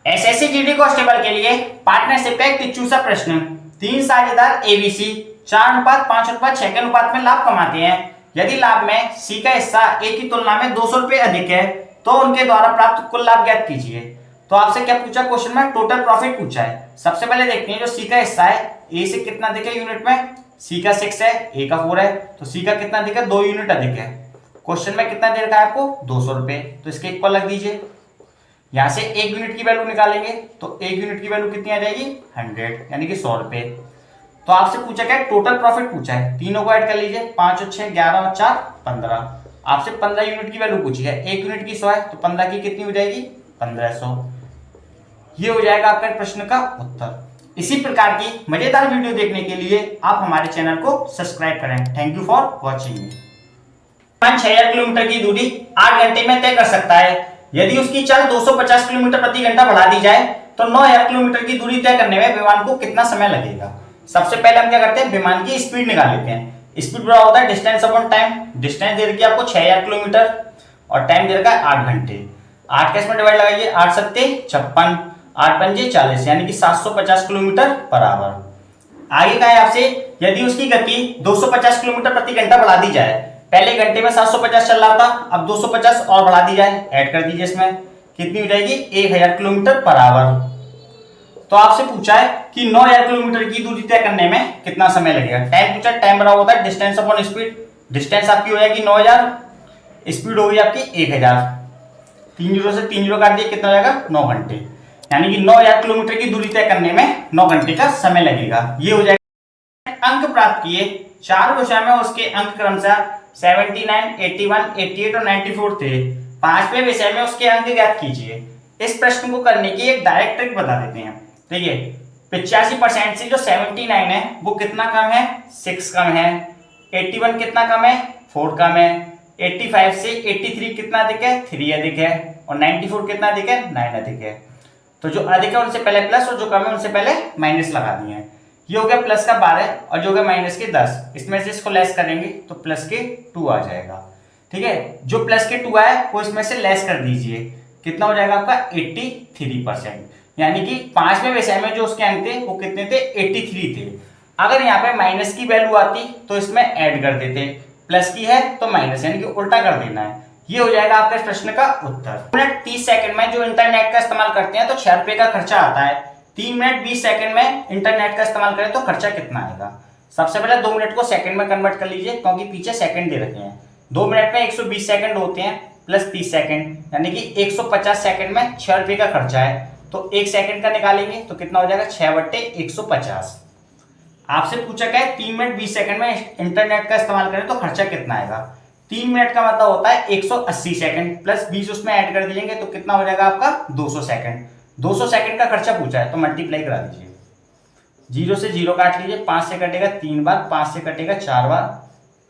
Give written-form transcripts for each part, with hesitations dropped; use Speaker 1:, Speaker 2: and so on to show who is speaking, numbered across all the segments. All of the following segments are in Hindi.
Speaker 1: एसएससी जीडी कांस्टेबल के लिए पार्टनरशिप का एक टिच्चू सा प्रश्न। तीन साझेदार एबीसी 4:5:6 के अनुपात में लाभ कमाते हैं। यदि लाभ में सी का हिस्सा ए की तुलना में 200 रुपए अधिक है तो उनके द्वारा प्राप्त कुल लाभ ज्ञात कीजिए। तो आपसे क्या पूछा क्वेश्चन में? टोटल प्रॉफिट पूछा है। सबसे पहले देखते हैं जो सी का हिस्सा है ए से कितना अधिक है यूनिट में। सी का 6 है, ए का 4 है, तो सी का कितना अधिक है? 2 यूनिट अधिक है। क्वेश्चन में कितना दे रखा है आपको? 200 रुपए, तो इसके इक्वल रख दीजिए। यहां से 1 यूनिट की वैल्यू निकालेंगे तो 1 यूनिट की वैल्यू कितनी आ जाएगी? 100, यानी कि 100 रुपए। तो आपसे पूछा क्या? टोटल प्रॉफिट पूछा है। तीनों को ऐड कर लीजिए, 5 और 6 11 और 4 15। आपसे 15 यूनिट की वैल्यू पूछी है। 1 यूनिट की 100 है तो 15 की कितनी हो जाएगी? 1500। ये हो जाएगा आपका प्रश्न का उत्तर। इसी प्रकार की मजेदार वीडियो देखने के लिए आप हमारे चैनल को सब्सक्राइब करें। Thank you for watching. 6000 kilometre की दूरी 8 घंटे में तय कर सकता है। यदि उसकी चाल 250 किलोमीटर प्रति घंटा बढ़ा दी जाए तो 9000 किलोमीटर की दूरी तय करने में विमान को कितना समय लगेगा? सबसे पहले हम क्या करते हैं? विमान की स्पीड निकाल लेते हैं। स्पीड बड़ा होता है डिस्टेंस अपॉन टाइम। डिस्टेंस दे रखी है आपको 6000 किलोमीटर और टाइम दे रखा है 8 घंटे। 8 कैसे में डिवाइड लगाइए? 8 सत्ते 56, 8 पंजे 40, यानी कि 750 किलोमीटर पर आवर। आगे का है आपसे, यदि उसकी गति 250 किलोमीटर प्रति घंटा बढ़ा दी जाए। पहले घंटे में 750 चल रहा था, अब 250 और बढ़ा दी जाए, ऐड कर दीजिए इसमें, कितनी हो जाएगी? 1000 किलोमीटर पर आवर। तो आपसे पूछा है कि 9000 किलोमीटर की दूरी तय करने में कितना समय लगेगा। टाइम पूछा, टाइम बराबर होता है डिस्टेंस अपॉन स्पीड। डिस्टेंस आपकी हो जाएगी 9000, स्पीड होगी आपकी 1000। 3 जीरो से 3 जीरो काट दिए, कितना हो जाएगा? 9 घंटे, यानी कि 9000 किलोमीटर की दूरी तय करने में 9 घंटे का समय लगेगा। ये हो जाएगा। अंक प्राप्त किए, 4 विषय में उसके अंक क्रमशः 79, 81, 88 और 94 थे। 5वें विषय में उसके अंक ज्ञात कीजिए। इस प्रश्न को करने की एक डायरेक्ट ट्रिक बता देते हैं। देखिए 85% से जो 79 है वो कितना कम है? 6 कम है। 81 कितना कम है? 4 कम है। 85 से 83 कितना अधिक है? 3 अधिक है। और 94 कितना अधिक है? 9 अधिक है। तो जो अधिक है उनसे पहले प्लस और जो कम है उनसे पहले माइनस लगा दिए हैं। ये हो गया प्लस का 12 और जो हो गया माइनस के 10। इसमें से इसको लेस करेंगे तो प्लस के 2 आ जाएगा। ठीक है, जो प्लस के 2 आया वो इसमें से लेस कर दीजिए, कितना हो जाएगा आपका? 83%। यानी कि 5वें विषय में जो उसके अंक थे वो कितने थे? 83 थे। अगर यहाँ पे माइनस की वैल्यू आती तो इसमें ऐड कर देते, प्लस की है तो माइनस, यानी कि उल्टा कर देना है। ये हो जाएगा आपका इस प्रश्न का उत्तर। मिनट 30 सेकंड में जो इंटरनेट का इस्तेमाल करते हैं तो 6 रुपए का खर्चा आता है। 3 मिनट 20 सेकंड में इंटरनेट का इस्तेमाल करें तो खर्चा कितना आएगा? सबसे पहले 2 मिनट को सेकंड में कन्वर्ट कर लीजिए, क्योंकि पीछे सेकंड दे रखे हैं। 2 मिनट में 120 सेकंड होते हैं प्लस 30 सेकंड, यानी कि 150 सेकंड में 6 रुपए का खर्चा है। तो 1 सेकंड का निकालेंगे तो कितना हो जाएगा? 6/150। आपसे पूछा क्या है? 3 मिनट 20 सेकंड में इंटरनेट का इस्तेमाल करें तो खर्चा कितना आएगा? 3 मिनट का मतलब होता है 180 सेकंड प्लस 20 उसमें ऐड कर दीजिए तो कितना हो जाएगा आपका? 200 सेकंड। 200 सेकंड का खर्चा पूछा है तो मल्टीप्लाई करा दीजिए। 0 से 0 काट लीजिए, 5 से कटेगा 3 बार, 5 से कटेगा 4 बार,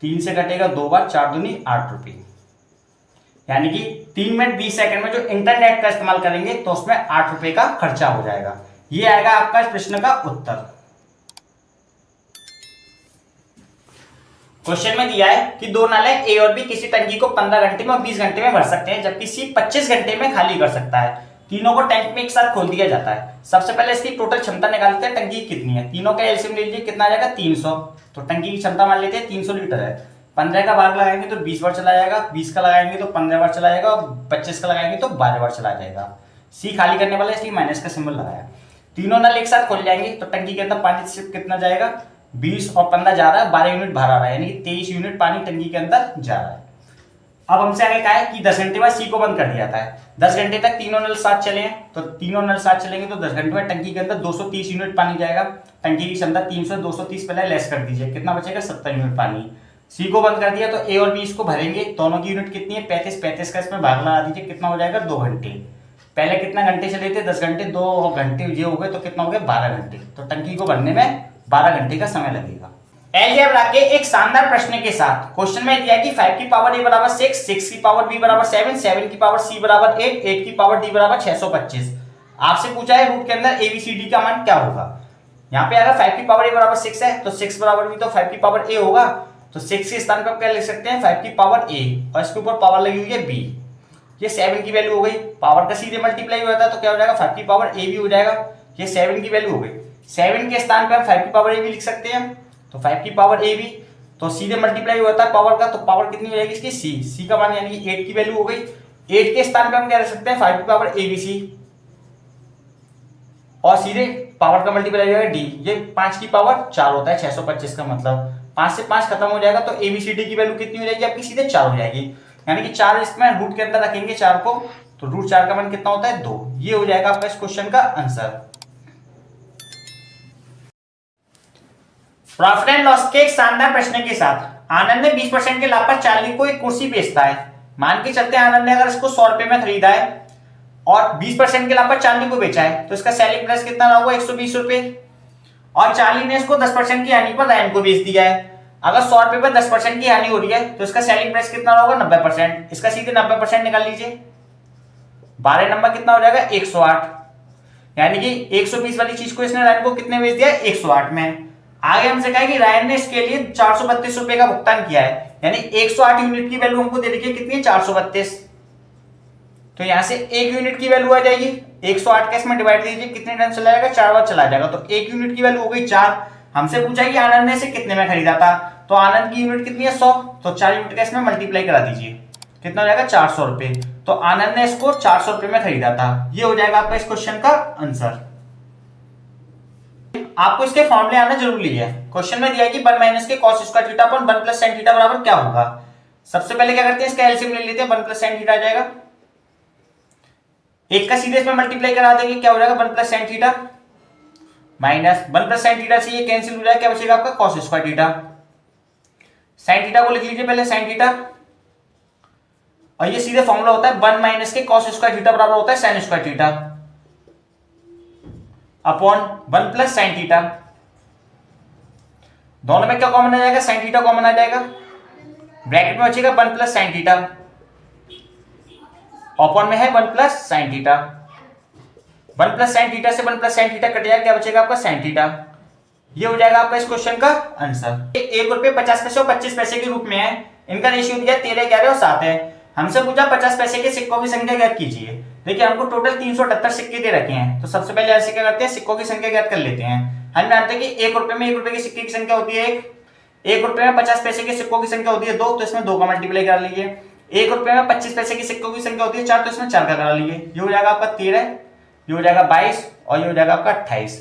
Speaker 1: 3 से कटेगा 2 बार, 4 दूनी 8 रुपए। यानी कि 3 मिनट 20 सेकंड में जो इंटरनेट का इस्तेमाल करेंगे तो उसमें 8 रुपए का खर्चा हो जाएगा। ये आएगा आपका इस प्रश्न का उत्तर। क्वेश्चन में दिया है कि दो नाले ए और बी किसी टंकी को 15 घंटे में और 20 घंटे में भर सकते हैं, जबकि सी 25 घंटे में खाली कर सकता है। तीनों को टैंक में एक साथ खोल दिया जाता है। सबसे पहले इसकी टोटल क्षमता निकालते हैं, टंकी कितनी है। तीनों का एलसीएम ले लीजिए, कितना आ जाएगा? 300। तो टंकी की क्षमता मान लेते हैं 300 लीटर है। 15 का भाग लगाएंगे तो 20 बार चला जाएगा, 20 का लगाएंगे तो 15 बार चला जाएगा, और 25 का लगाएंगे तो 12 बार चला जाएगा। सी खाली करने वाला है इसलिए माइनस का सिंबल लगाया। तीनों नल एक साथ खोल जाएंगे तो टंकी के अंदर पानी सिर्फ कितना जाएगा? 20 और 15 जा रहा है, 12 यूनिट बाहर आ रहा है, यानी कि 23 यूनिट पानी टंकी के अंदर जा रहा है। अब हमसे आगे कहा है कि 10 घंटे बाद सी को बंद कर दिया जाता है। 10 घंटे तक तीनों नल साथ चले हैं, तो तीनों नल साथ चलेंगे तो 10 घंटे में टंकी के अंदर 230 यूनिट पानी जाएगा। टंकी की क्षमता 300, 230 पहले लेस कर दीजिए, कितना बचेगा? 70 यूनिट पानी। सी को बंद कर दिया तो ए और बी इसको भरेंगे, दोनों की यूनिट कितनी है? 35। 35 का इसमें भाग लगा दीजिए, कितना हो जाएगा? 2 घंटे। पहले कितना घंटे चले थे? 10 घंटे, 2 घंटे ये हो गए तो कितना हो गया? 12 घंटे। तो टंकी को भरने में 12 घंटे का समय लगेगा। अलजेब्रा के एक शानदार प्रश्न के साथ क्वेश्चन में दिया कि 5 की पावर a बराबर 6, 6 की पावर b बराबर 7, 7 की पावर c बराबर 8, 8 की पावर d बराबर 625। आपसे पूछा है रूट के अंदर abcd का मान क्या होगा। यहाँ पे अगर 5 की पावर a बराबर 6 है तो 6 बराबर भी तो 5 की पावर a होगा। तो 6 के स्थान पर क्या लिख सकते हैं? 5 की पावर a, और इसके ऊपर पावर लगी हुई है b। ये 7 की वैल्यू हो गई, पावर का सीधे मल्टीप्लाई हो जाता है तो क्या हो जाएगा 5 की पावर ए बी हो जाएगा। ये 7 की वैल्यू हो गई, 7 के स्थान पे हम 5 की पावर ए बी लिख सकते हैं, तो 5 की पावर ए बी तो सीधे मल्टीप्लाई हो जाता है पावर का, तो पावर कितनी हो जाएगी इसकी सी का मान यानी कि 8 की वैल्यू हो गई। 8 के स्थान पे हम क्या रख सकते हैं 5 की पावर ए बी सी, और सीधे पावर का मल्टीप्लाई हो जाएगा डी, ये 5 की पावर 4 होता है 625 का मतलब 5 से 5 खत्म हो जाएगा, तो एबीसीडी की वैल्यू कितनी हो जाएगी आपकी सीधे 4 हो जाएगी, यानी कि 4 इसमें रूट के अंदर रखेंगे 4 को, तो रूट 4 का मान कितना होता है 2। ये हो जाएगा आपका इस क्वेश्चन का आंसर। प्रॉफिट एंड लॉस के एक शानदार प्रश्न के साथ आनंद ने 20% के लाभ पर चार्ली को एक कुर्सी बेचता है। मान के चलते हैं आनंद ने अगर इसको 100 रुपए में खरीदा है और 20% के लाभ पर चार्ली को बेचा है, तो इसका सेलिंग प्राइस कितना रहा होगा 120 रुपए, और चार्ली ने इसको 10% की हानि पर रायन को बेच दिया है। अगर 100 रुपए पर 10% की हानि हो रही है तो इसका सेलिंग प्राइस कितना होगा 90%, इसका सीधे 90% निकाल लीजिए, 12 नंबर कितना हो जाएगा 108, यानी कि 120 वाली चीज को इसने रायन को कितने बेच दिया 108 में। आगे हमसे कहा कि रायन ने इसके लिए 432 रुपए का भुगतान किया है, यानी 108 यूनिट की वैल्यू हमको दे रखी है कितनी 432, तो यहां से 1 यूनिट की वैल्यू आ जाएगी 108 के इसमें डिवाइड कीजिए कितने टाइम चला जाएगा 4 बार चला जाएगा, तो 1 यूनिट की वैल्यू हो गई 4। हमसे पूछा कि आनंद ने इसे कितने में खरीदा था, तो आनंद की यूनिट कितनी है 100, तो 4 यूनिट का इसमें मल्टीप्लाई करा दीजिए कितना हो जाएगा 400 रुपए, तो आनंद ने इसको 400 रुपए में खरीदा था। ये हो जाएगा आपका इस क्वेश्चन का आंसर। आपको इसके फॉर्मूले आना जरूरी है। क्वेश्चन में दिया है कि 1 माइनस के cos square theta upon 1 plus sin theta बराबर क्या होगा। सबसे पहले क्या करते हैं इसका एलसीएम ले लेते हैं, 1 प्लस sin थीटा आ जाएगा, एक का सीधे इसमें मल्टीप्लाई करा देंगे क्या हो जाएगा 1 plus sin theta minus 1 plus sin theta से ये कैंसिल हो जाएगा, क्या बचेगा आपका cos square theta. sin theta को लिख लीजिए पहले sin थीटा, और ये सीधे फॉर्मूला होता है 1 माइनस के cos स्क्वायर थीटा बराबर होता है sin square theta upon 1 plus sin theta. दोनों में क्या कॉमन आ जाएगा sin थीटा कॉमन आ जाएगा, ब्रैकेट में बचेगा 1 प्लस sin थीटा, अपॉन में है 1 plus sin theta, 1 plus sin theta से 1 प्लस sin थीटा कट जाएगा, क्या बचेगा आपका sin थीटा। ये हो जाएगा आपका इस क्वेश्चन का आंसर। 1 रुपए 50 पैसे और 25 पैसे के रूप में है, इनका रेशियो दिया 13, 11 और 7 है। हमसे पूछा 50 पैसे के सिक्कों की संख्या ज्ञात कीजिए। देखिए हमको टोटल 378 सिक्के दे रखे हैं, तो सबसे पहले ऐसे क्या करते हैं सिक्कों की संख्या ज्ञात कर लेते हैं। हम जानते हैं कि 1 रुपए में 1 रुपए के सिक्के की संख्या होती है 1 रुपए में 50 पैसे के सिक्कों की संख्या होती है 2, तो इसमें 2 का मल्टीप्लाई कर लीजिए। 1 रुपए में 25 पैसे के सिक्कों की संख्या होती है 4, तो इसमें 4 का करा लीजिए। ये हो जाएगा आपका 13, ये हो जाएगा 22 और ये हो जाएगा आपका 28।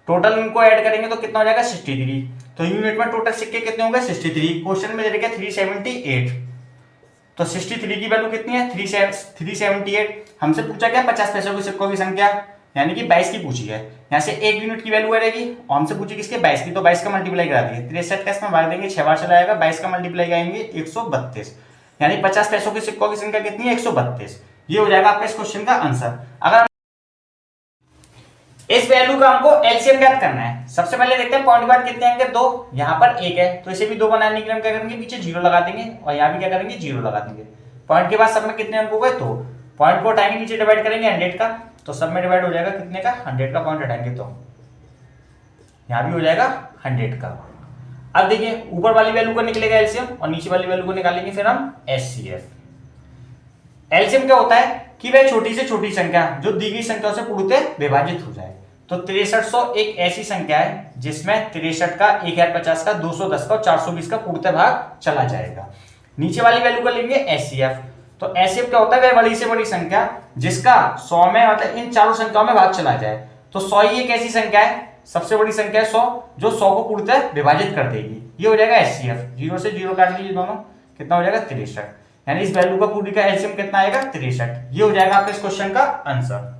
Speaker 1: टोटल इनको ऐड करेंगे तो कितना हो जाएगा 63। तो यूनिट में टोटल सिक्के कितने होंगे 63। क्वेश्चन में दे रखा है 378, तो 63 की वैल्यू कितनी है 378। हमसे पूछा क्या 50 पैसों के सिक्कों की संख्या, यानी कि 22 की पूछी है, यहाँ से 1 यूनिट की वैल्यू रहेगी, और हमसे पूछी किसके 22 की, तो 22 का मल्टीप्लाई करा दिए 63 का इसमें भाग देंगे 6 बार चला जाएगा, 22 का मल्टीप्लाई करेंगे 132, यानी 50 पैसों के सिक्कों की संख्या कितनी है 132। ये हो जाएगा आपका इस क्वेश्चन का आंसर। अगर इस वैल्यू का हमको एलसीएम ज्ञात करना है, सबसे पहले देखते हैं पॉइंट के बाद कितने आएंगे 2, यहाँ पर 1 है तो इसे भी 2 बनाने के लिए हम क्या करेंगे पीछे 0 लगा देंगे, और यहाँ भी क्या करेंगे 0 लगा देंगे। पॉइंट के बाद सब में कितने अंक हो गए 2, पॉइंट को हटाएंगे नीचे डिवाइड करेंगे 100 का, तो सब में डिवाइड हो जाएगा कितने का 100 का, पॉइंट हटाएंगे तो यहाँ भी हो जाएगा 100 का। अब देखिए ऊपर वाली वैल्यू को निकलेगा एलसीएम और नीचे वाली वैल्यू को निकालेंगे फिर हम एचसीएफ। एलसीएम क्या होता है कि वह छोटी से छोटी संख्या जो दी गई संख्याओं से पूर्णतः विभाजित हो जाए। तो 6300 एक ऐसी संख्या है जिसमें 63 का 1050 का 210 का और 420 का पूर्णतः भाग चला जाएगा। नीचे वाली वैल्यू को लेंगे एचसीएफ। तो एचसीएफ क्या होता है वह बड़ी से बड़ी संख्या जिसका 100 में मतलब इन चारों संख्याओं में भाग चला जाए। तो 100 ही एक ऐसी संख्या है, सबसे बड़ी संख्या है 100 जो 100 को पूर्णतः विभाजित कर देगी। ये हो जाएगा एचसीएफ। 0 से 0 काट लीजिए दोनों, कितना हो जाएगा 63, यानी इस वैल्यू का पूरी का एलसीएम कितना आएगा 63। ये हो जाएगा आपके इस क्वेश्चन का आंसर।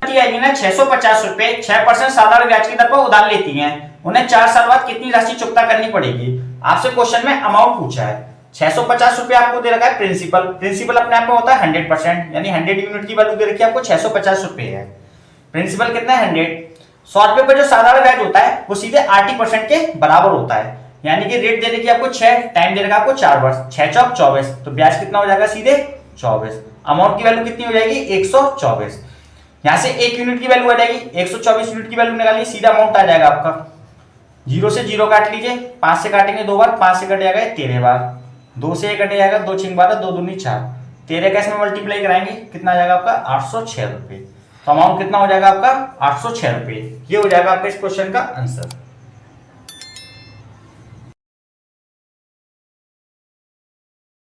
Speaker 1: 650 रुपए 6% साधारण ब्याज की दर पर उधार लेती हैं, उन्हें 4 साल बाद कितनी राशि चुकता करनी पड़ेगी। आपसे क्वेश्चन में अमाउंट पूछा है। 650 रुपए आपको दे रखा है प्रिंसिपल, प्रिंसिपल अपने आप में होता है 100%, यानी 100 यूनिट की वैल्यू दे रखी है आपको 650 रुपए है। प्रिंसिपल कितना है 100। 100 रुपए पर जो साधारण ब्याज होता है वो सीधे 80% के बराबर होता है, यानी कि रेट दे रखी है आपको 6, टाइम दे रखा है आपको 4 वर्ष, 6 चौक 24, तो ब्याज कितना हो जाएगा सीधे 24। अमाउंट की वैल्यू कितनी हो जाएगी 124। यहां से 1 यूनिट की वैल्यू आ जाएगी, 124 यूनिट की वैल्यू निकालिए, सीधा अमाउंट आ जाएगा आपका। 0 से 0 काट लीजिए, 5 से काटेंगे 2 बार, 5 से कट जाएगा 13 बार, 2 से 1 कट जाएगा 2 6 12, 2 दूनी 4, 13 का इसमें मल्टीप्लाई कराएंगे, कितना आ जाएगा आपका 806 रुपए। तो अमाउंट कितना हो जाएगा आपका 806 रुपए। ये हो जाएगा आपका इस क्वेश्चन का आंसर।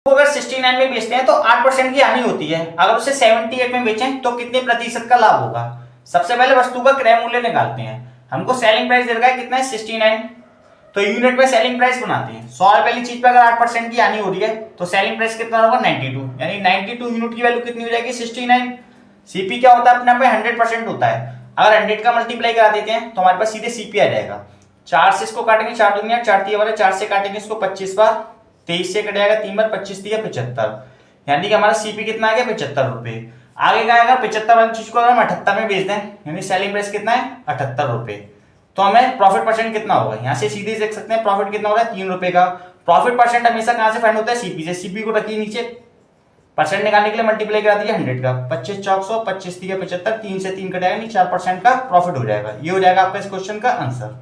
Speaker 1: तो अगर 69 में बेचते हैं तो 8% की हानि होती है, अगर उसे 78 में बेचें तो कितने प्रतिशत का लाभ होगा। सबसे पहले वस्तु का क्रय मूल्य निकालते हैं। हमको सेलिंग प्राइस दे रखा है कितना है 69, तो यूनिट में सेलिंग प्राइस बनाते हैं। 100 रुपए वाली चीज पे अगर 8% की हानि हो रही है तो सेलिंग प्राइस कितना होगा 92, यानी 92 यूनिट की वैल्यू कितनी हो जाएगी 69। सीपी क्या होता है अपने पे 100% होता है, अगर 100 का मल्टीप्लाई करा देते हैं तो हमारे पास सीधे सीपी आ जाएगा। 4 से इसको काटेंगे 4 दूनी 4 3 वाले 4 से काटेंगे इसको 25 बार, 23 से कट जाएगा 3 बार 25 दिया 75, यानी कि हमारा सीपी कितना आ गया 75 रुपए। आगे का आएगा 75 वाली चीज को अगर हम 78 में बेच दें, यानी सेलिंग प्राइस कितना है 78 रुपए, तो हमें प्रॉफिट परसेंट कितना होगा। यहाँ से सीधे देख सकते हैं प्रॉफिट कितना हो रहा है 3 रुपए का। प्रॉफिट परसेंट हमेशा कहां से फाइंड होता है सीपी से, सीपी को रखिए नीचे, परसेंट निकालने के लिए मल्टीप्लाई करा दीजिए 100 का, 25 चौक 100 25 दिया 75, 3 से 3 कटाएगा नहीं 4% का प्रॉफिट हो जाएगा। ये हो जाएगा आपका इस क्वेश्चन का आंसर।